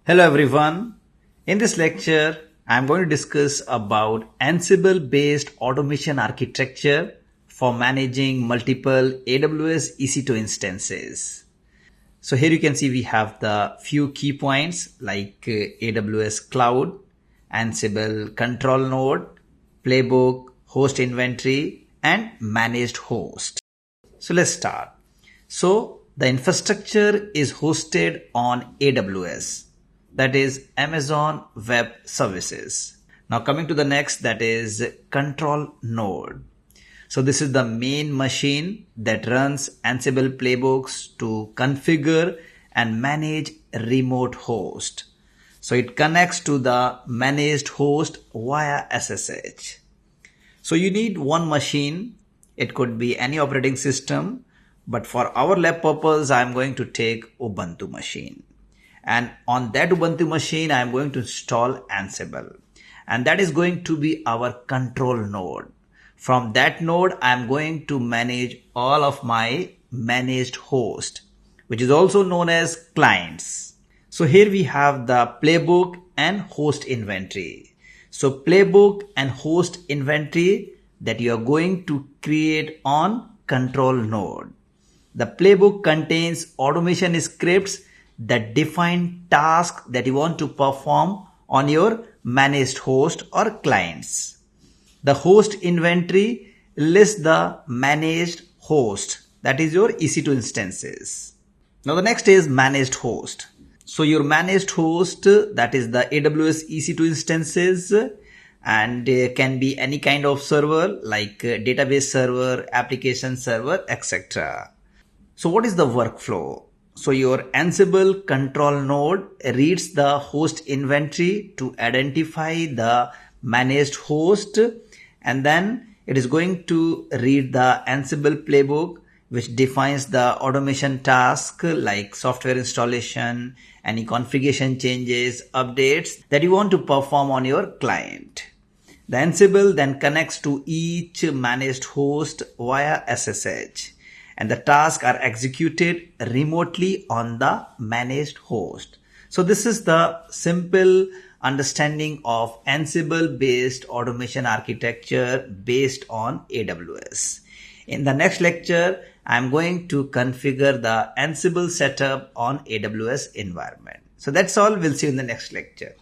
Hello everyone. In this lecture, I am going to discuss about Ansible based automation architecture for managing multiple AWS EC2 instances. So here you can see we have the few key points like AWS Cloud, Ansible Control Node, Playbook, Host Inventory, and Managed Host. So let's start. So the infrastructure is hosted on AWS, that is Amazon Web Services. Now coming to the next, that is Control Node. So this is the main machine that runs Ansible playbooks to configure and manage remote host. So it connects to the managed host via SSH. So you need one machine. It could be any operating system, but for our lab purpose, I'm going to take Ubuntu machine. And on that Ubuntu machine, I'm going to install Ansible. And that is going to be our control node. From that node, I'm going to manage all of my managed host, which is also known as clients. So here we have the playbook and host inventory. So playbook and host inventory that you are going to create on control node. The playbook contains automation scripts that define tasks that you want to perform on your managed host or clients. The host inventory lists the managed host, that is your EC2 instances. Now the next is managed host. So your managed host, that is the AWS EC2 instances, and can be any kind of server like database server, application server, etc. So what is the workflow? So your Ansible control node reads the host inventory to identify the managed host, and then it is going to read the Ansible playbook, which defines the automation task like software installation, any configuration changes, updates that you want to perform on your client. The Ansible then connects to each managed host via SSH. And the tasks are executed remotely on the managed host. So this is the simple understanding of Ansible based automation architecture based on AWS. In the next lecture, I'm going to configure the Ansible setup on AWS environment. So that's all. We'll see you in the next lecture.